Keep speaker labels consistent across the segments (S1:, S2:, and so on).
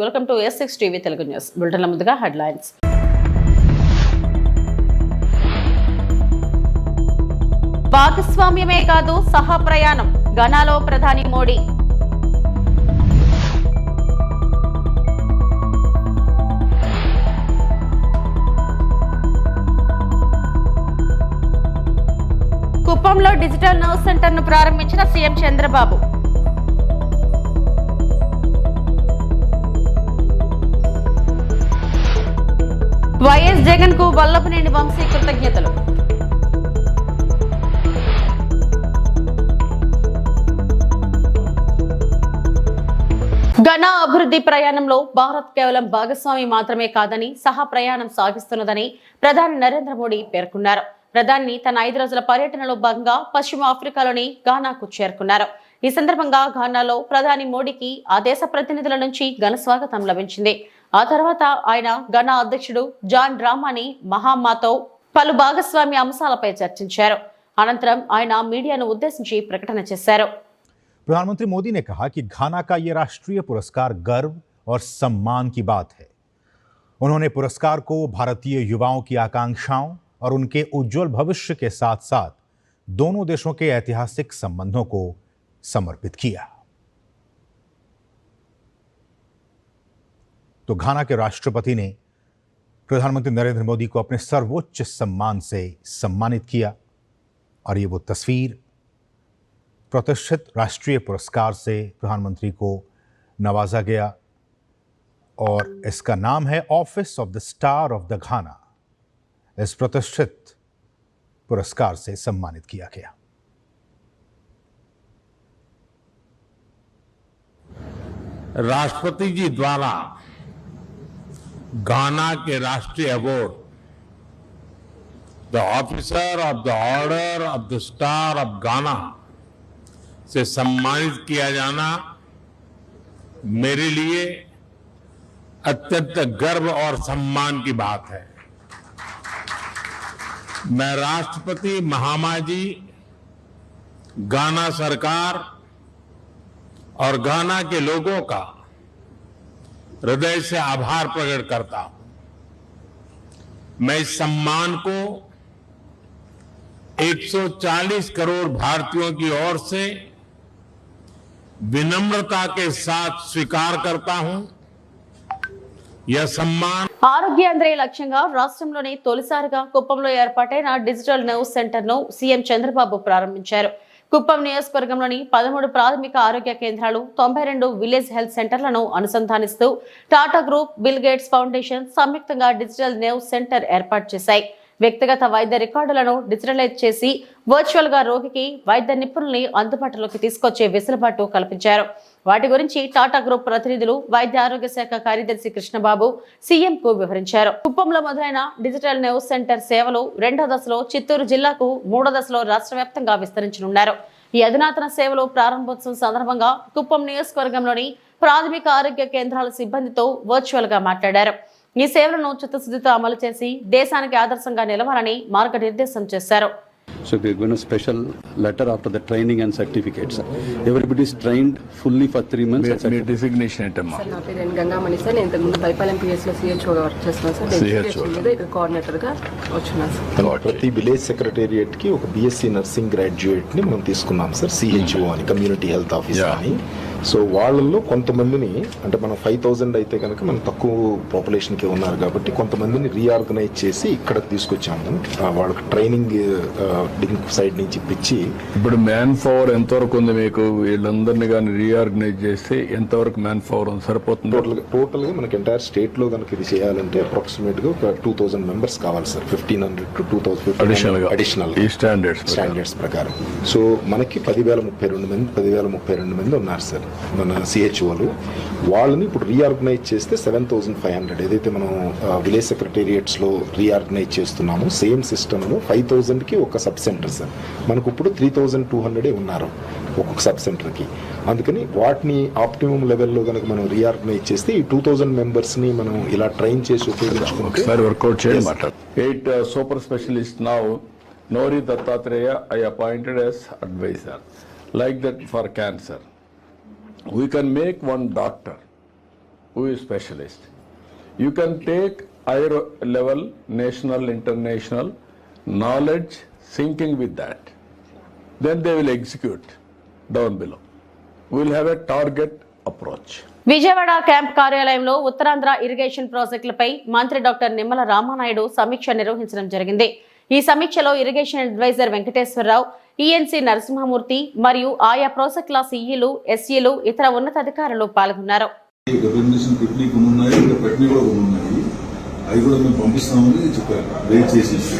S1: Welcome to S6 TV Telugu news బులెటిన్ల ముందుగా headlines. భాగస్వామ్యమే కాదు సహా ప్రయాణం, ఘనాలో ప్రధాని మోడీ. కుప్పంలో డిజిటల్ నర్వ్ సెంటర్ ను ప్రారంభించిన సీఎం చంద్రబాబు. వైఎస్ జగన్ కు వల్లభనేని వంశీ కృతజ్ఞతలు. ఘనా అభివృద్ధి ప్రయాణంలో భారత్ కేవలం భాగస్వామి మాత్రమే కాదని సహా ప్రయాణం సాగిస్తున్నదని ప్రధాని నరేంద్ర మోడీ పేర్కొన్నారు. ప్రధాని తన 5 రోజుల పర్యటనలో భాగంగా పశ్చిమ ఆఫ్రికాలోని ఘానాకు చేరుకున్నారు. ఈ సందర్భంగా ఘానాలో ప్రధాని మోడీకి ఆ దేశ ప్రతినిధుల నుంచి ఘన స్వాగతం లభించింది. ఆ తర్వాత ఆయన ఘనా అధ్యక్షుడు జాన్ డ్రామాని మహామాతో పలు భాగస్వామ్య అంశాలపై చర్చించారు. అనంతరం ఆయన మీడియాను ఉద్దేశించి ప్రకటన చేశారు.
S2: प्रधानमंत्री मोदी ने कहा कि घाना का ये राष्ट्रीय पुरस्कार गर्व और सम्मान की बात है. उन्होंने पुरस्कार को भारतीय युवाओं की आकांक्षाओं और उनके उज्जवल भविष्य के साथ साथ दोनों देशों के ऐतिहासिक संबंधों को समर्पित किया. तो घाना के राष्ट्रपति ने प्रधानमंत्री नरेंद्र मोदी को अपने सर्वोच्च सम्मान से सम्मानित किया और ये वो तस्वीर प्रतिष्ठित राष्ट्रीय पुरस्कार से प्रधानमंत्री को नवाजा गया और इसका नाम है office of the star of the Ghana. इस प्रतिष्ठित पुरस्कार से सम्मानित किया गया.
S3: राष्ट्रपति जी द्वारा घाना के राष्ट्रीय award the officer of the order of the star of घाना से सम्मानित किया जाना मेरे लिए अत्यंत गर्व और सम्मान की बात है. मैं राष्ट्रपति महामा जी, घाना सरकार और घाना के लोगों का हृदय से आभार प्रकट करता हूं. मैं इस सम्मान को 140 करोड़ भारतीयों की ओर से विनम्रता के साथ स्वीकार करता हूं. यह सम्मान
S1: ఆరోగ్యాంధ్రే లక్ష్యంగా రాష్ట్రంలోని తొలిసారిగా కుప్పంలో ఏర్పాటైన డిజిటల్ నర్వ్ సెంటర్ ను సీఎం చంద్రబాబు ప్రారంభించారు. కుప్పం నియోజకవర్గంలోని 13 ప్రాథమిక ఆరోగ్య కేంద్రాలు, 92 విలేజ్ హెల్త్ సెంటర్లను అనుసంధానిస్తూ Tata group, Bill Gates foundation సంయుక్తంగా డిజిటల్ నర్వ్ సెంటర్ ఏర్పాటు చేశాయి. వ్యక్తిగత వైద్య రికార్డులను డిజిటలైజ్ చేసి వర్చువల్ గా రోగికి వైద్య నిపుణుల్ని అందుబాటులోకి తీసుకొచ్చే వెసులుబాటు కల్పించారు. వాటి గురించి టాటా గ్రూప్ ప్రతినిధులు వైద్య ఆరోగ్య శాఖ కార్యదర్శి కృష్ణబాబు సీఎం కు వివరించారు. కుప్పంలో మొదలైన డిజిటల్ నర్వ్ సెంటర్ సేవలు 2వ దశలో చిత్తూరు జిల్లాకు, 3వ దశలో రాష్ట్ర వ్యాప్తంగా విస్తరించనున్నారు. ఈ అధునాతన సేవలు ప్రారంభోత్సవం సందర్భంగా కుప్పం నియోజకవర్గంలోని ప్రాథమిక ఆరోగ్య కేంద్రాల సిబ్బందితో వర్చువల్ గా మాట్లాడారు. ఈ సేవలను చిత్తశుద్ధితో అమలు చేసి దేశానికి ఆదర్శంగా నిలవాలని మార్గనిర్దేశం చేశారు.
S4: So we are going to special letter after the training and certificates. Everybody is trained fully for 3 months.
S5: Me designation ఏంటమ్మా?
S6: సార్ నా పేరు ఎన్ గంగామణి సార్. నేను ఇంతకుముందు బైపాలెం పిఎస్లో సిహెచ్ఓగా వర్క్ చేస్తున్నాను సార్. నేను ఇక్కడ కోఆర్డినేటర్గా వచ్చున్నాను సార్.
S7: ప్రతి విలేజ్ సెక్రటేరియట్ కి ఒక బిఎస్సి నర్సింగ్ గ్రాడ్యుయేట్ ని మనం తీసుకున్నాం సార్. సిహెచ్ఓ అని, కమ్యూనిటీ హెల్త్ ఆఫీసర్ అని. సో వాళ్ళల్లో కొంతమందిని, అంటే మనం 5000 అయితే కనుక మనం తక్కువ పాపులేషన్ కి ఉన్నారు కాబట్టి కొంతమందిని రీఆర్గనైజ్ చేసి ఇక్కడ తీసుకొచ్చాము. వాళ్ళకి ట్రైనింగ్ సైడ్ నుంచి ఇప్పించి.
S5: ఇప్పుడు మ్యాన్ పవర్ ఎంతవరకు ఉంది మీకు? వీళ్ళందరినీ కానీ రీఆర్గనైజ్ చేస్తే ఎంతవరకు మ్యాన్ పవర్ సరిపోతుంది?
S7: టోటల్ గా మనకి ఎంటైర్ స్టేట్ లో కనుక ఇది చేయాలంటే అప్రాక్సిమేట్ గా ఒక 2000 మెంబర్స్ కావాలి సార్. 1500 to 2000 అడిషనల్
S5: ఈ స్టాండర్డ్స్
S7: ప్రకారం. సో మనకి 10,032 మంది ఉన్నారు సార్ మన సిహెచ్ఓలు. వాళ్ళని ఇప్పుడు రీఆర్గనైజ్ చేస్తే 7,500 ఏదైతే మనం విలేజ్ సెక్రటేరియట్స్ లో రీఆర్గనైజ్ చేస్తున్నామో సేమ్ సిస్టమ్ లో 5,000 కి ఒక సబ్ సెంటర్ సార్. మనకు ఇప్పుడు 3,200 ఉన్నారు ఒక్కొక్క సబ్ సెంటర్ కి. అందుకని వాటిని ఆప్టిమం లెవెల్లో కనుక మనం రీఆర్గనైజ్ చేస్తే ఈ 2000 మెంబర్స్ ని మనం ఇలా ట్రైన్ చేసి ఉపయోగించుకుంటే
S5: వర్కౌట్ చేయాలి. 8 super specialist now Nori Dattatreya I appointed as advisor. Like that for cancer. We can make one doctor who is specialist. You can take higher level, national, international knowledge syncing with that. Then they will execute down below. We will have a target approach.
S1: Vijayawada camp కార్యాలయంలో Uttarandhra irrigation ప్రాజెక్టులపై మంత్రి doctor Nimmala Ramanaidu సమీక్ష నిర్వహించడం జరిగింది. ఈ సమీక్షలో irrigation advisor Venkateswara Rao, ENC Narasimha Murthy మరియు ఆయా ప్రాజెక్టుల సీఈలు, ఎస్ఈలు, ఇతర ఉన్నతాధికారులు పాల్గొన్నారు.
S8: అవి కూడా మేము పంపిస్తామని చెప్పారు. వెయిట్ చేసేసి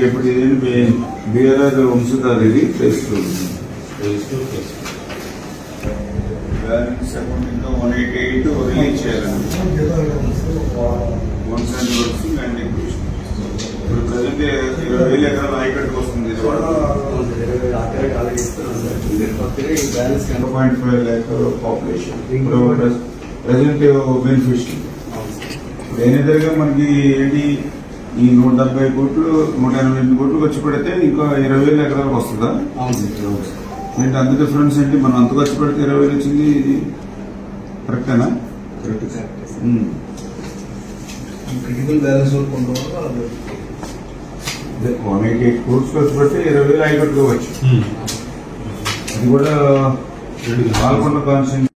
S8: ఇప్పుడు ఇదేంటి బీఆర్ఆర్ వంశధార ఇది బ్యాలెన్స్ అకౌంట్ ఇంకా 188 రిలీజ్ చేయాలండి. 170 వర్క్స్ ల్యాండ్ ఎక్విజిషన్. ఇప్పుడు ప్రజెంట్ 20,000 ఎకరాల ఆయకట్టుకు వస్తుంది. 1.5 lakh పాపులేషన్ ప్రజెంట్ బెనిఫిషియరీ. దేనిదరగా మనకి ఏంటి ఈ 170 కోట్లు 188 కోట్లు ఖర్చు పెడితే ఇంకా 20,000 ఎకరాలకు వస్తుందా? ఏంటి అంత డిఫరెన్స్ ఏంటి? మనం అంత ఖర్చు పెడితే 20,000 వచ్చింది. ఇది కరెక్టేనా? క్రిటికల్ బ్యాలెన్స్ 188 కోర్స్ ఖర్చు పెడితే 20,000 ఆయకట్టుకోవచ్చు. అది కూడా పాల్గొన్న కాన్స్టిట్యూన్సీ.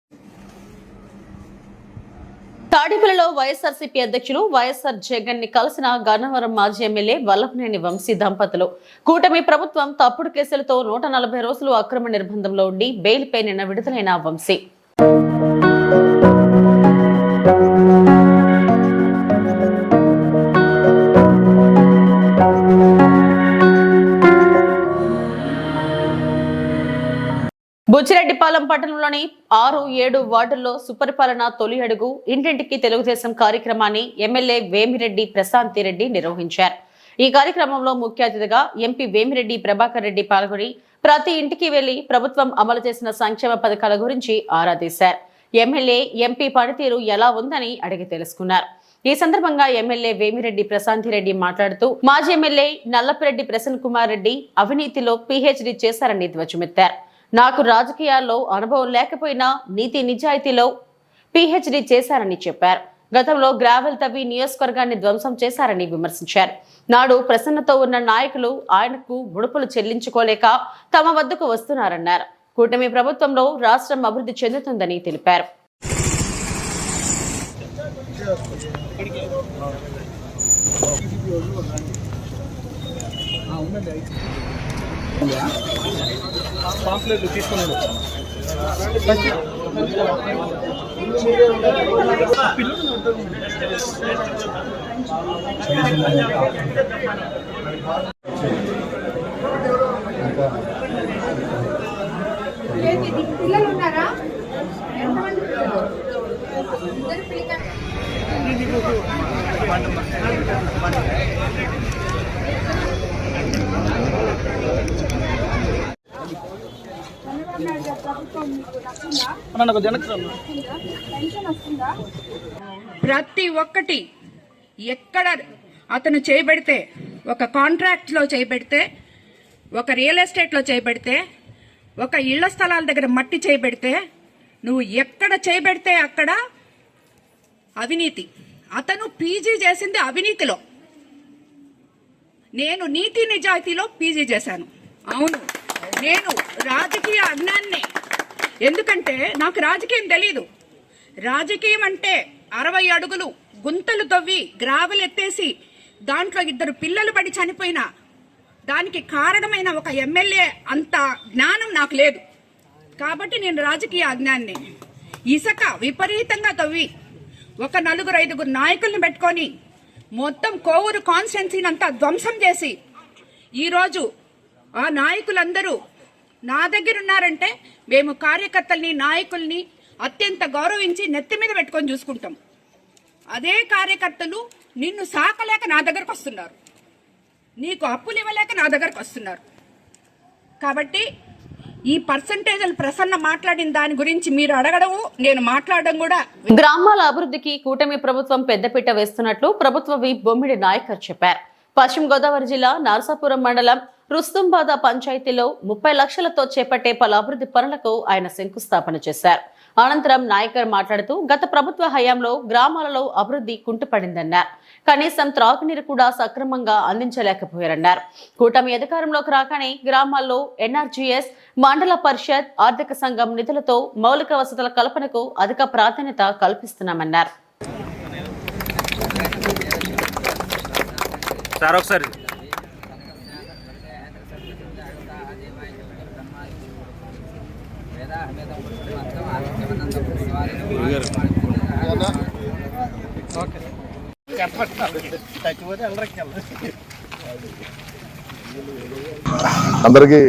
S1: తాడిపల్లిలో వైఎస్ఆర్సీపీ అధ్యక్షులు వైఎస్ఆర్ జగన్ ని కలిసిన గన్నవరం మాజీ ఎమ్మెల్యే వల్లభనేని వంశీ దంపతులు. కూటమి ప్రభుత్వం తప్పుడు కేసులతో 140 రోజులు అక్రమ నిర్బంధంలో ఉండి బెయిల్పై నిన్న విడుదలైన వంశీ బుచ్చిరెడ్డిపాలెం పట్టణంలోని 6-7 వార్డుల్లో సుపరిపాలన తొలి అడుగు ఇంటింటికి తెలుగుదేశం కార్యక్రమాన్ని ఎమ్మెల్యే వేమిరెడ్డి ప్రశాంతిరెడ్డి నిర్వహించారు. ఈ కార్యక్రమంలో ముఖ్య అతిథిగా ఎంపీ వేమిరెడ్డి ప్రభాకర్ రెడ్డి పాల్గొని ప్రతి ఇంటికి వెళ్లి ప్రభుత్వం అమలు చేసిన సంక్షేమ పథకాల గురించి ఆరా తీశారు. ఎమ్మెల్యే, ఎంపీ పనితీరు ఎలా ఉందని అడిగి తెలుసుకున్నారు. ఈ సందర్భంగా ఎమ్మెల్యే వేమిరెడ్డి ప్రశాంతిరెడ్డి మాట్లాడుతూ మాజీ ఎమ్మెల్యే నల్లపిరెడ్డి ప్రసన్న కుమార్ రెడ్డి అవినీతిలో పీహెచ్డీ చేశారని ధ్వజమెత్తారు. నాకు రాజకీయాల్లో అనుభవం లేకపోయినా నీతి నిజాయితీలో పీహెచ్డీ చేశారని చెప్పారు. గతంలో గ్రావెల్ తవ్వి నియోజకవర్గాన్ని ధ్వంసం చేశారని విమర్శించారు. నాడు ప్రసన్నతో ఉన్న నాయకులు ఆయనకు ముడుపులు చెల్లించుకోలేక తమ వద్దకు వస్తున్నారన్నారు. కూటమి ప్రభుత్వంలో రాష్ట్రం అభివృద్ధి చెందుతుందని తెలిపారు.
S9: పాంప్లెట్లు తీసుకున్నాడు.
S10: పిల్లలు ఉన్నారా? ఎంతమంది పిల్లలు? ఇద్దరు పిల్లలు.
S11: ప్రతి ఒక్కటి ఎక్కడ అతను చేయబడితే, ఒక కాంట్రాక్ట్ లో చేయబడితే, ఒక రియల్ ఎస్టేట్ లో చేయబడితే, ఒక ఇళ్ల స్థలాల దగ్గర మట్టి చేయబడితే, నువ్వు ఎక్కడ చేయబడితే అక్కడ అవినీతి. అతను పీజీ చేసింది అవినీతిలో, నేను నీతి నిజాయితీలో పీజీ చేశాను. అవును, నేను రాజకీయ అజ్ఞాన్ని. ఎందుకంటే నాకు రాజకీయం తెలీదు. రాజకీయం అంటే 60 అడుగులు గుంతలు తవ్వి గ్రావెల్ ఎత్తేసి దాంట్లో 2 పిల్లలు పడి చనిపోయినా దానికి కారణమైన ఒక ఎమ్మెల్యే అంత జ్ఞానం నాకు లేదు. కాబట్టి నేను రాజకీయ అజ్ఞాన్ని. ఇసుక విపరీతంగా తవ్వి ఒక 4-5 నాయకుల్ని పెట్టుకొని మొత్తం కోవూరు కాన్స్టిట్యున్సీని అంతా ధ్వంసం చేసి ఈరోజు ఆ నాయకులందరూ నా దగ్గర ఉన్నారంటే మేము కార్యకర్తల్ని, నాయకుల్ని అత్యంత గౌరవించి నెత్తి మీద పెట్టుకొని చూసుకుంటాం. అదే కార్యకర్తలు నిన్ను సాకలేక నా దగ్గరకు వస్తున్నారు, నీకు అప్పులు ఇవ్వలేక నా దగ్గరకు వస్తున్నారు. కాబట్టి ఈ పర్సంటేజ్లు ప్రసన్న మాట్లాడిన దాని గురించి మీరు అడగడం, నేను మాట్లాడడం కూడా.
S1: గ్రామాల అభివృద్ధికి కూటమి ప్రభుత్వం పెద్దపీట వేస్తున్నట్లు ప్రభుత్వ విప్ బొమ్మిడి నాయకర్ చెప్పారు. పశ్చిమ గోదావరి జిల్లా నరసాపురం మండలం రుస్తుంబాద పంచాయతీలో 30 లక్షలతో చేపట్టే పలు అభివృద్ధి పనులకు ఆయన శంకుస్థాపన చేశారు. అనంతరం నాయకర్ మాట్లాడుతూ గత ప్రభుత్వ హయాంలో గ్రామాలలో అభివృద్ధి కుంటుపడిందన్నారు. కనీసం త్రాగునీరు కూడా సక్రమంగా అందించలేకపోయారన్నారు. కూటమి అధికారంలోకి రాగానే గ్రామాల్లో ఎన్ఆర్జీఎస్, మండల పరిషత్, ఆర్థిక సంఘం నిధులతో మౌలిక వసతుల కల్పనకు అధిక ప్రాధాన్యత కల్పిస్తున్నామన్నారు.
S12: అందరికీ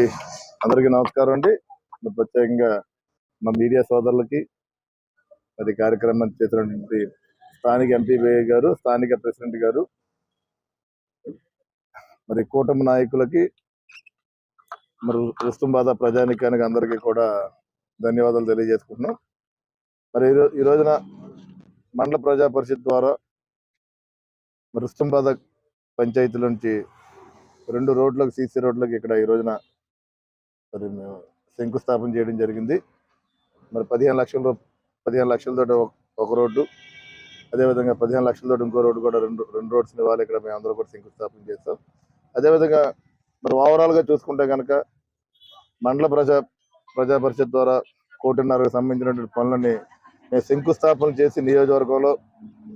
S12: నమస్కారం అండి. ప్రత్యేకంగా మా మీడియా సోదరులకి అది కార్యక్రమం చేసినటువంటి స్థానిక ఎంపీ గారు, స్థానిక ప్రెసిడెంట్ గారు, మరి కూటమి నాయకులకి, మరి రుస్తుంబాద ప్రజానికానికి అందరికీ కూడా ధన్యవాదాలు తెలియజేసుకుంటున్నాం. మరి ఈ రోజున మండల ప్రజా పరిషత్ ద్వారా రుస్తుంబాద పంచాయతీ నుంచి 2 రోడ్లకు, సీసీ రోడ్లకు ఇక్కడ ఈ రోజున మరి మేము శంకుస్థాపన చేయడం జరిగింది. మరి 15 లక్షలతో ఒక రోడ్డు, అదేవిధంగా 15 లక్షలతో ఇంకో రోడ్డు కూడా రెండు రోడ్స్ ఇవ్వాలి. ఇక్కడ మేము అందరూ కూడా శంకుస్థాపన చేస్తాం. అదేవిధంగా మరి ఓవరాల్గా చూసుకుంటే కనుక మండల ప్రజా పరిషత్ ద్వారా 1.5 కోటికి సంబంధించినటువంటి పనులని మేము శంకుస్థాపన చేసి నియోజకవర్గంలో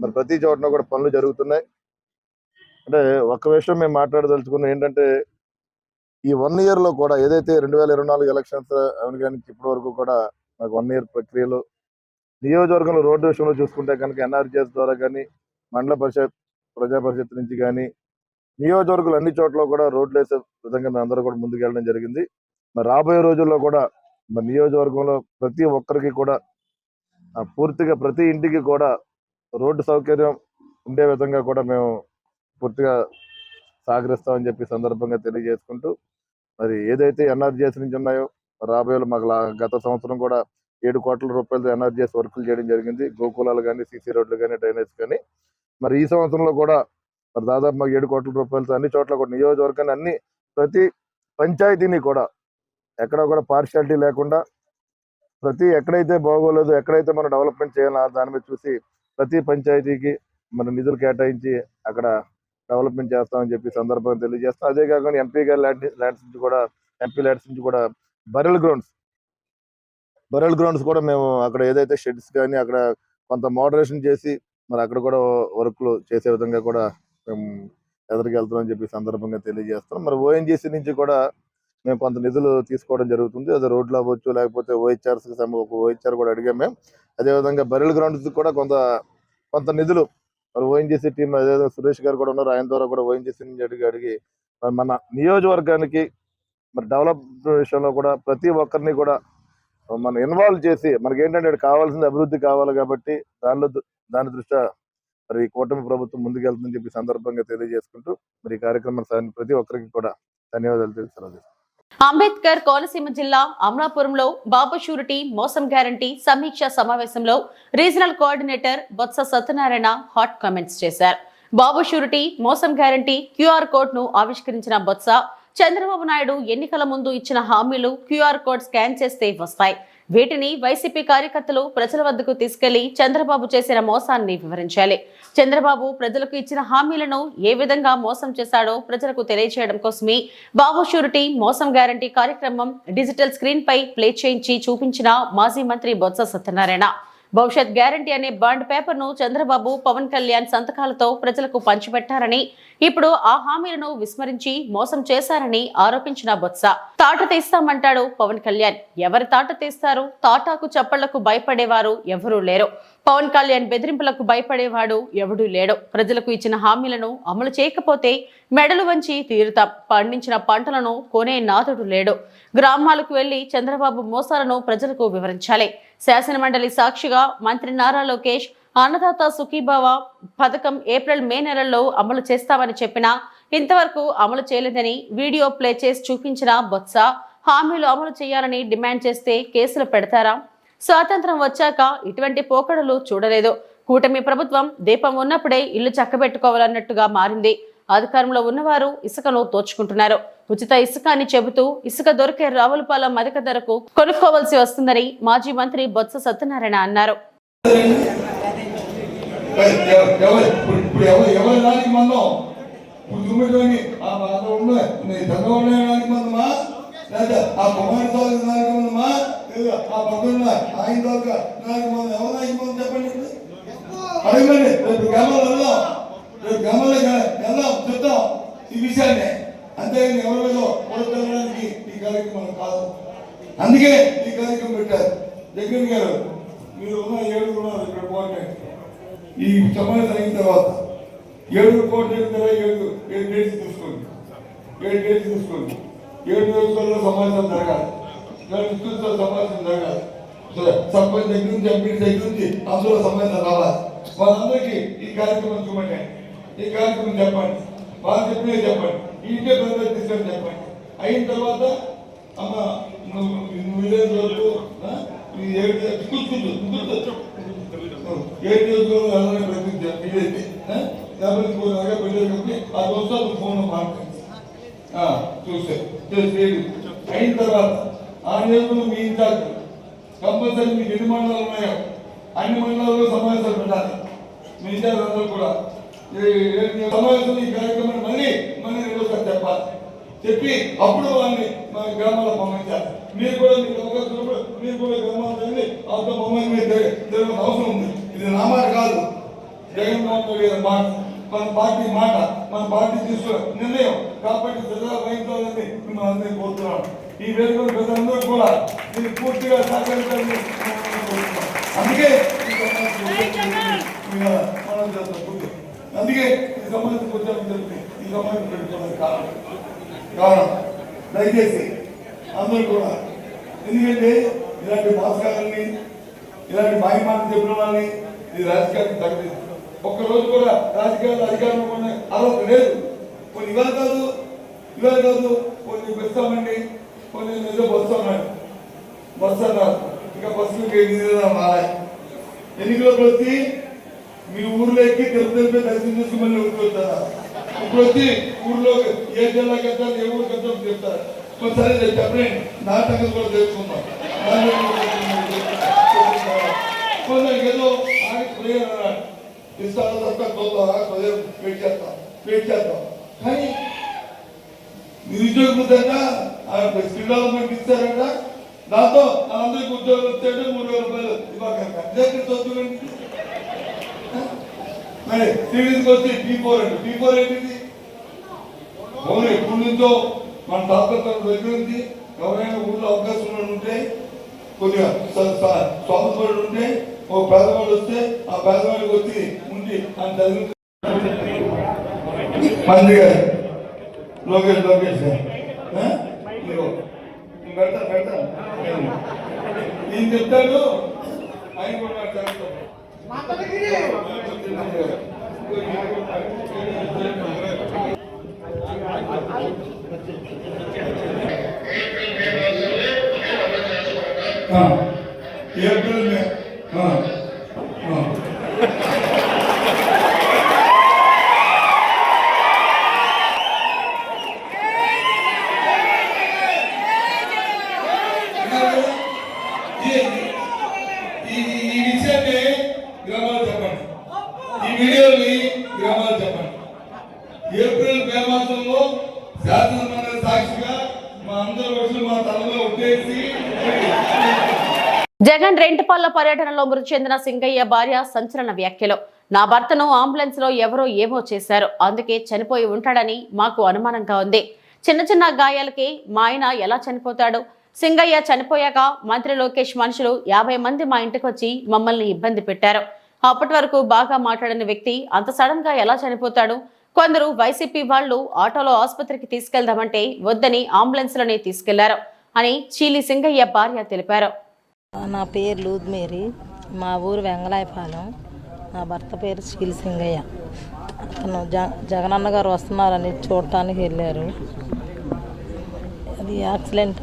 S12: మరి ప్రతి చోటన కూడా పనులు జరుగుతున్నాయి. అంటే ఒక్క విషయం మేము మాట్లాడదలుచుకున్నాం ఏంటంటే, ఈ 1 ఇయర్లో కూడా ఏదైతే 2024 ఎలక్షన్స్ అవును కానీ ఇప్పటి వరకు కూడా మాకు 1 ఇయర్ ప్రక్రియలో నియోజకవర్గంలో రోడ్డు విషయంలో చూసుకుంటే కనుక ఎన్ఆర్జీఎస్ ద్వారా కానీ, మండల ప్రజా పరిషత్ నుంచి కానీ నియోజకవర్గాలు అన్ని చోట్ల కూడా రోడ్లు వేసే విధంగా మేము అందరూ కూడా ముందుకెళ్ళడం జరిగింది. మరి రాబోయే రోజుల్లో కూడా మరి నియోజకవర్గంలో ప్రతి ఒక్కరికి కూడా పూర్తిగా ప్రతి ఇంటికి కూడా రోడ్డు సౌకర్యం ఉండే విధంగా కూడా మేము పూర్తిగా సహకరిస్తామని చెప్పి సందర్భంగా తెలియజేసుకుంటూ, మరి ఏదైతే ఎన్ఆర్జీఎస్ నుంచి ఉన్నాయో రాబోయే మాకు గత సంవత్సరం కూడా 7 కోట్ల రూపాయలతో ఎన్ఆర్జీఎస్ వర్కులు చేయడం జరిగింది. గోకులాలు కానీ, సీసీ రోడ్లు కానీ, డ్రైనేజ్ కానీ. మరి ఈ సంవత్సరంలో కూడా మరి దాదాపు మాకు 7 కోట్ల రూపాయలతో అన్ని చోట్ల కూడా నియోజకవర్గాన్ని ప్రతి పంచాయతీని కూడా ఎక్కడ కూడా పార్షియాలిటీ లేకుండా ఎక్కడైతే బాగోలేదు, ఎక్కడైతే మనం డెవలప్మెంట్ చేయాలో దాని మీద చూసి ప్రతి పంచాయతీకి మన నిధులు కేటాయించి అక్కడ డెవలప్మెంట్ చేస్తామని చెప్పి సందర్భంగా తెలియజేస్తాం. అదే కాకుండా ఎంపీ గారి ల్యాండ్స్ నుంచి కూడా బరెల్ గ్రౌండ్స్ కూడా మేము అక్కడ ఏదైతే షెడ్స్ కానీ అక్కడ కొంత మోడరేషన్ చేసి మరి అక్కడ కూడా వర్క్లు చేసే విధంగా కూడా మేము ఎదురుకు వెళ్తామని చెప్పి సందర్భంగా తెలియజేస్తాం. మరి ఓఎన్జీసీ నుంచి కూడా మేము కొంత నిధులు తీసుకోవడం జరుగుతుంది. అది రోడ్లు అవ్వచ్చు, లేకపోతే ఓహెచ్ఆర్ కూడా అడిగాం మేము. అదేవిధంగా బరెల్ గ్రౌండ్స్ కూడా కొంత నిధులు మరి ఓఎన్జీసీ టీం, అదేవిధంగా సురేష్ గారు కూడా ఉన్నారు, ఆయన ద్వారా కూడా ఓఎన్జీసీ నుంచి అడిగి మన నియోజకవర్గానికి మరి డెవలప్ విషయంలో కూడా ప్రతి ఒక్కరిని కూడా మనం ఇన్వాల్వ్ చేసి, మనకి ఏంటంటే కావాల్సిన అభివృద్ధి కావాలి కాబట్టి దాని దృష్ట్యా మరి కూటమి ప్రభుత్వం ముందుకెళ్తుందని చెప్పి సందర్భంగా తెలియజేసుకుంటూ మరి ఈ కార్యక్రమం ప్రతి ఒక్కరికి కూడా ధన్యవాదాలు తెలుస్తున్నాను.
S1: అంబేద్కర్ కోనసీమ జిల్లా అమలాపురంలో బాబు షూరిటీ మోసం గ్యారంటీ సమీక్ష సమావేశంలో regional coordinator Botsa Satyanarayana hot comments చేశారు. బాబు షూరిటీ మోసం గ్యారంటీ క్యూఆర్ కోడ్ ను ఆవిష్కరించిన బొత్స, చంద్రబాబు నాయుడు ఎన్నికల ముందు ఇచ్చిన హామీలు క్యూఆర్ కోడ్ స్కాన్ చేస్తే వస్తాయి. వీటిని వైసీపీ కార్యకర్తలు ప్రజల వద్దకు తీసుకెళ్లి చంద్రబాబు చేసిన మోసాన్ని వివరించాలి. చంద్రబాబు ప్రజలకు ఇచ్చిన హామీలను ఏ విధంగా మోసం చేశాడో ప్రజలకు తెలియజేయడం కోసమే బాబు షూరిటీ మోసం గ్యారంటీ కార్యక్రమం డిజిటల్ స్క్రీన్ పై ప్లే చేయించి చూపించిన మాజీ మంత్రి బొత్స సత్యనారాయణ, భవిష్యత్ గ్యారంటీ అనే బాండ్ పేపర్ ను చంద్రబాబు, పవన్ కళ్యాణ్ సంతకాలతో ప్రజలకు పంచిపెట్టారని, ఇప్పుడు ఆ హామీలను విస్మరించి మోసం చేశారని ఆరోపించిన బొత్స, తాట తీస్తామంటాడు పవన్ కళ్యాణ్. ఎవరి తాట తీస్తారు? తాటాకు చప్పళ్లకు భయపడేవారు ఎవరూ లేరు. పవన్ కళ్యాణ్ బెదిరింపులకు భయపడేవాడు ఎవడూ లేడు. ప్రజలకు ఇచ్చిన హామీలను అమలు చేయకపోతే మెడలు వంచి తీరుతాం. పండించిన పంటలను కొనే నాథుడు లేడు. గ్రామాలకు వెళ్లి చంద్రబాబు మోసాలను ప్రజలకు వివరించాలి. శాసనమండలి సాక్షిగా మంత్రి నారా లోకేష్ అన్నదాత సుఖీభావ పథకం ఏప్రిల్, మే నెలల్లో అమలు చేస్తామని చెప్పినా ఇంతవరకు అమలు చేయలేదని వీడియో ప్లే చేసి చూపించిన బొత్స, హామీలు అమలు చేయాలని డిమాండ్ చేస్తే కేసులు పెడతారా? స్వాతంత్రం వచ్చాక ఇటువంటి పోకడలు చూడలేదు. కూటమి ప్రభుత్వం దీపం ఉన్నప్పుడే ఇల్లు చక్కబెట్టుకోవాలన్నట్టుగా మారింది. అధికారంలో ఉన్నవారు ఇసుకను దోచుకుంటున్నారు. ఉచిత ఇసుక అని చెబుతూ ఇసుక దొరికే రావులపాలెం అధిక ధరకు కొనుక్కోవాల్సి వస్తుందని మాజీ మంత్రి బొత్స సత్యనారాయణ అన్నారు.
S13: ఈ విషయాన్ని అంతేగాని ఎవరిలో పొరపడానికి ఈ కార్యక్రమం కాదు. అందుకే ఈ కార్యక్రమం పెట్టారు. జగన్ గారు మీరు ఉన్న 7 ఉన్నారు ఇక్కడ కోఆర్డినేటర్. ఈ సమావేశం అయిన తర్వాత 7 కోఆర్డినేటర్ 7 డేట్స్ తీసుకోండి. 7 డేట్స్ తీసుకోండి. 7 రోజుల్లో సమావేశం జరగాలి. సమావేశం జరగాలి. సర్పంచ్ దగ్గర నుంచి ఎంపీ దగ్గర నుంచి అందులో సమావేశం రావాలి. వాళ్ళందరికీ ఈ కార్యక్రమం చూపండి. ఈ కార్యక్రమం చెప్పండి. వాళ్ళు చెప్పినే చెప్పండి. ఇంకే ప్రజలు తీసుకొని చెప్పండి. అయిన తర్వాత అమ్మ నువ్వు విలేజ్ వరకు 7 ఆ దోస్తాలు ఫోన్ మాట్లాడి చూస్తే అయిన తర్వాత ఆ నియోజకవర్గంలో మీ ఇన్ఛార్జ్ కంపల్సరీ మీకు ఎన్ని మండలాలు ఉన్నాయో అన్ని మండలాల్లో సమావేశాలు పెట్టాలి. మీ ఇన్ఛార్జ్ అందరూ కూడా సమావేశం ఈ కార్యక్రమాన్ని మళ్ళీ రెండోసారి చెప్పాలి. చెప్పి అప్పుడు వాళ్ళని మా గ్రామాల్లో పంపించాలి. మీరు కూడా మీకు అవకాశం మీరు కూడా గ్రామాలు వెళ్ళి అంత మమ్మల్ని మీరు తెలియని అవసరం ఉంది. ఇది నా మాట కాదు, జగన్మోహన్ రెడ్డి గారి మాట, మన పార్టీ మాట, మన పార్టీ తీసుకున్న నిర్ణయం. కాబట్టి ప్రజా వహించాలని మిమ్మల్ని అందరినీ కోరుతున్నాను. ఈ వేదిక ప్రజలందరూ కూడా మీరు పూర్తిగా సహకరించాలని కోరుతున్నాం. అందుకే మనం చేస్తాం. అందుకే ఈ సమాజం వచ్చామని చెప్పి ఈ సమాజం పెట్టుకోవడానికి కారణం. దయచేసి అందరూ కూడా, ఎందుకంటే ఇలాంటి భాస్కరాన్ని ఇలాంటి మాయమాటలు చెప్పిన వాళ్ళని ఇది రాజకీయానికి తగ్గలేదు. ఒక్కరోజు కూడా రాజకీయాలు అధికారంలో కొన్ని అర్హత లేదు. కొన్ని ఇవాళ కాదు కొన్ని పెడతామండి, కొన్ని ఏదో వస్తున్నాడు వస్తున్నారు. ఇంకా బస్సులు మారాయి. ఎన్నికలకు వచ్చి మీ ఊర్లో ఎక్కి తెలుపు దర్శనం చేసి మళ్ళీ ఊరికి వస్తారా? ఇప్పుడు వచ్చి ఊర్లో ఏ జిల్లాకి వెళ్తారు, ఏ ఊరికి వెళ్తారు చెప్తారు. ఒకసారి చెప్పండి, నా సంగతి కూడా తెలుసుకుందాం. కొందరికి ఏదో ఇస్తాను వెయిట్ చేస్తాం. కానీ నిరుద్యోగులంట స్కిల్ డెవలప్మెంట్ ఇస్తారంట. దాంతో అందరికి ఉద్యోగం వచ్చాయంటే 3,000 రూపాయలు ఇవ్వగలక. ఇదే చదువులండి. మరి సివిల్స్కి వచ్చి P4 అండి. P4 ఏంటిది? అవును, ఎప్పటి నుంచో మన తాతల దగ్గర నుంచి ఎవరైనా ఊళ్ళో అవకాశం ఉంటే, కొద్దిగా స్వాతంత్రుడు ఉంటే, ఒక పేదవాడు వస్తే ఆ పేదవాడికి వచ్చి ఉండి అని చదివి మంత్రి గారు లోకేష్ పెడతా నేను చెప్తాడు. ఆయన కూడా చేస్తాడు. ఏప్రిల్ మే ఈ విషయాన్ని గ్రామాలు చెప్పండి. ఈ వీడియోని గ్రామాలు చెప్పండి. ఏప్రిల్ మే మాసంలో శాసనమండలి సాక్షిగా మా అందరి రోజులు మా తలలో ఉట్టేసి
S1: జగన్ రెంటపాళ్ల పర్యటనలో మృతి చెందిన సింగయ్య భార్య సంచలన వ్యాఖ్యలు. నా భర్తను అంబులెన్స్ లో ఎవరో ఏమో చేశారు, అందుకే చనిపోయి ఉంటాడని మాకు అనుమానంగా ఉంది. చిన్న గాయాలకి మా ఆయన ఎలా చనిపోతాడు? సింగయ్య చనిపోయాక మంత్రి లోకేష్ మనుషులు 50 మంది మా ఇంటికి వచ్చి మమ్మల్ని ఇబ్బంది పెట్టారు. అప్పటి వరకు బాగా మాట్లాడిన వ్యక్తి అంత సడన్ గా ఎలా చనిపోతాడు? కొందరు వైసీపీ వాళ్ళు ఆటోలో ఆసుపత్రికి తీసుకెళ్దామంటే వద్దని అంబులెన్స్ లోనే తీసుకెళ్లారు అని చీలి సింగయ్య భార్య తెలిపారు.
S14: నా పేరు లూద్ మేరీ, మా ఊరు వెంగళాయపాలెం. నా భర్త పేరు చీలి సింగయ్య. అతను జగనన్న గారు వస్తున్నారని చూడటానికి వెళ్ళారు. అది యాక్సిడెంట్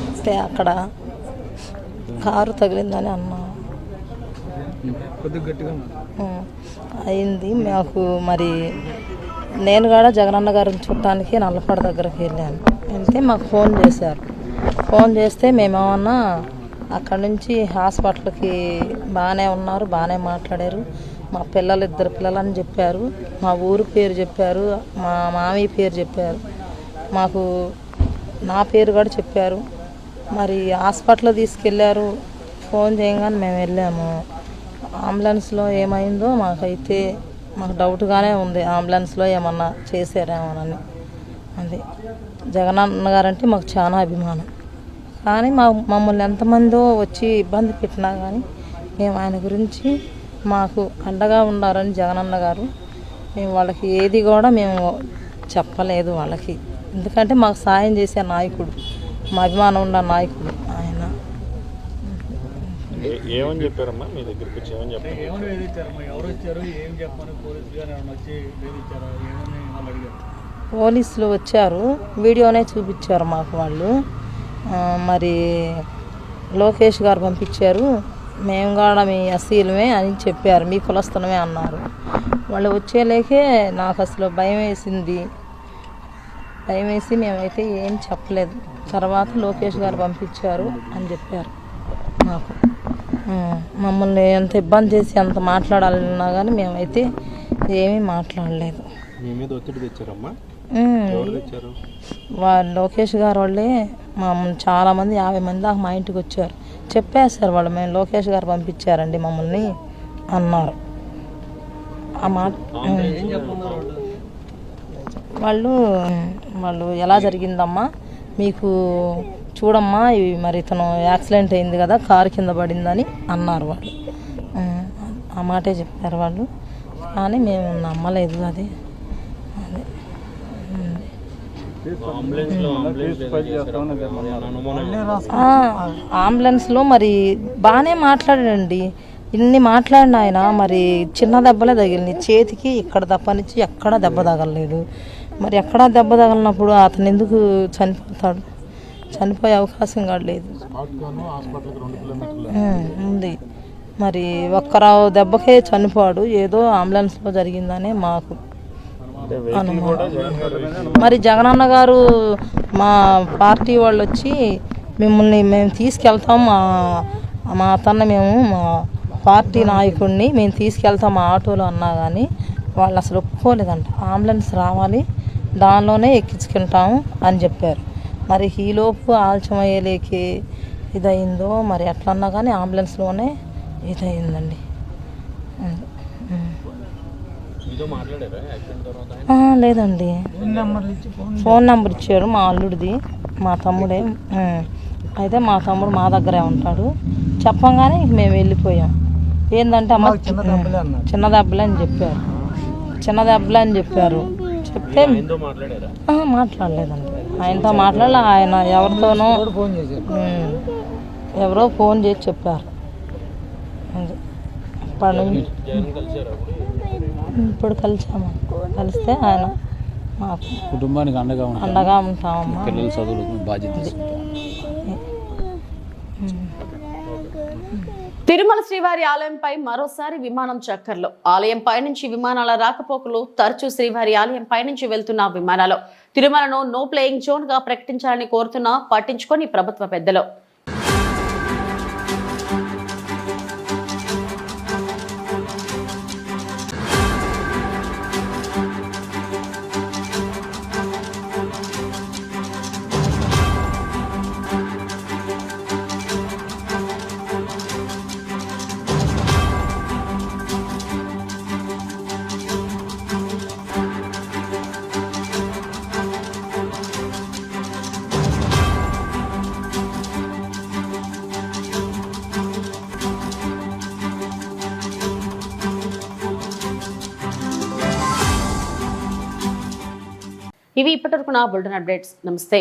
S14: అయితే అక్కడ కారు తగిలిందని అన్నా అయింది. మాకు మరి నేను కూడా జగనన్న గారిని చూడటానికి నల్లపాడ దగ్గరికి వెళ్ళాను. వెళ్తే మాకు ఫోన్ చేశారు. ఫోన్ చేస్తే మేమేమన్నా అక్కడి నుంచి హాస్పిటల్కి బాగానే ఉన్నారు, బాగానే మాట్లాడారు. మా పిల్లలు 2 పిల్లలని చెప్పారు, మా ఊరు పేరు చెప్పారు, మా మామయ్య పేరు చెప్పారు, మాకు నా పేరు కూడా చెప్పారు. మరి హాస్పిటల్ తీసుకెళ్ళారు. ఫోన్ చేయగానే మేము వెళ్ళాము. అంబులెన్స్లో ఏమైందో మాకు డౌట్గానే ఉంది. అంబులెన్స్లో ఏమన్నా చేశారేమోనని. అది జగనన్న గారంటే మాకు చాలా అభిమానం. కానీ మమ్మల్ని ఎంతమందో వచ్చి ఇబ్బంది పెట్టినా కానీ మేము ఆయన గురించి మాకు అండగా ఉన్నారని జగనన్న గారు. మేము వాళ్ళకి ఏది కూడా మేము చెప్పలేదు వాళ్ళకి. ఎందుకంటే మాకు సాయం చేసే నాయకుడు, మా అభిమానం ఉన్న నాయకుడు ఆయన.
S9: ఏమని చెప్పారమ్మా మీ దగ్గరికి వచ్చి? ఏమని చెప్పారు? ఎవరు వచ్చారు, ఏం చెప్పని పోలీసులు గారు వచ్చి వేధించారు, ఏమని వాళ్ళు అడిగారు?
S14: పోలీసులు వచ్చారు, వీడియోనే చూపించారు మాకు వాళ్ళు. మరి లోకేష్ గారు పంపించారు, మేము కూడా మీ ఎస్సీలమే అని చెప్పారు, మీ కులస్తులమే అన్నారు. వాళ్ళు వచ్చేలేకే నాకు అసలు భయం వేసింది. భయం వేసి మేమైతే ఏం చెప్పలేదు. తర్వాత లోకేష్ గారు పంపించారు అని చెప్పారు మాకు. మమ్మల్ని ఎంత ఇబ్బంది చేసి ఎంత మాట్లాడాలన్నా కానీ మేమైతే ఏమీ మాట్లాడలేదు.
S9: మీ మీద ఒత్తిడి తెచ్చారమ్మా?
S14: లోకేష్ గారు వాళ్ళే చాలామంది 50 మంది దాకా మా ఇంటికి వచ్చారు. చెప్పేశారు వాళ్ళు, మేము లోకేష్ గారు పంపించారండి మమ్మల్ని అన్నారు. ఆ మాట వాళ్ళు ఎలా జరిగిందమ్మా మీకు చూడమ్మా, ఇవి మరి ఇతను యాక్సిడెంట్ అయింది కదా, కారు కింద పడిందని అన్నారు వాళ్ళు. ఆ మాటే చెప్పారు వాళ్ళు. కానీ మేము నమ్మలేదు. అది అంబులెన్స్లో మరి బాగానే మాట్లాడాడండి. ఇన్ని మాట్లాడిన ఆయన మరి చిన్న దెబ్బలే తగిలినాయి చేతికి. ఇక్కడ తప్పనిచ్చి ఎక్కడా దెబ్బ తగలలేదు. మరి ఎక్కడా దెబ్బ తగలినప్పుడు అతను ఎందుకు చనిపోతాడు? చనిపోయే అవకాశం కూడా లేదు ఉంది. మరి ఒక్కరావు దెబ్బకే చనిపోడు, ఏదో అంబులెన్స్లో జరిగిందనే మాకు అనుమానం. మరి జగనన్న గారు మా పార్టీ వాళ్ళు వచ్చి మేము తీసుకెళ్తాం, మా అతన్ని మా పార్టీ నాయకుడిని మేము తీసుకెళ్తాం మా ఆటోలో అన్నా కానీ వాళ్ళు అసలు ఒప్పుకోలేదంట. అంబులెన్స్ రావాలి, దానిలోనే ఎక్కించుకుంటాము అని చెప్పారు. మరి ఈలోపు ఆలస్యమయ్యేలేకి ఇదయిందో మరి ఎట్లన్నా కానీ అంబులెన్స్లోనే ఇదయిందండి. లేదండి, ఫోన్ నెంబర్ ఇచ్చారు మా అల్లుడిది, మా తమ్ముడే. అయితే మా తమ్ముడు మా దగ్గరే ఉంటాడు. చెప్పంగానే మేము వెళ్ళిపోయాం. ఏంటంటే అమ్మ చిన్న దెబ్బలే అని చెప్పారు. చిన్న దెబ్బలే అని చెప్పారు. చెప్తే మాట్లాడలేదండి, ఆయనతో మాట్లాడలే. ఆయన ఎవరో ఫోన్ చేసి చెప్పారు. ఇప్పుడు కలిసాము. కలిస్తే ఆయన మాకు
S9: కుటుంబానికి
S14: అండగా ఉంటామమ్మా.
S9: పిల్లల చదువులకు బాధ్యత.
S1: తిరుమల శ్రీవారి ఆలయంపై మరోసారి విమానం చక్కర్లు. ఆలయం పైనుంచి విమానాల రాకపోకలు తరచూ. శ్రీవారి ఆలయం పైనుంచి వెళ్తున్న విమానాలు తిరుమలను నో ప్లేయింగ్ జోన్ గా ప్రకటించాలని కోరుతున్నా పట్టించుకొని ప్రభుత్వ పెద్దలు. ఇవి ఇప్పటివరకు నా బులెటిన్ అప్డేట్స్. నమస్తే.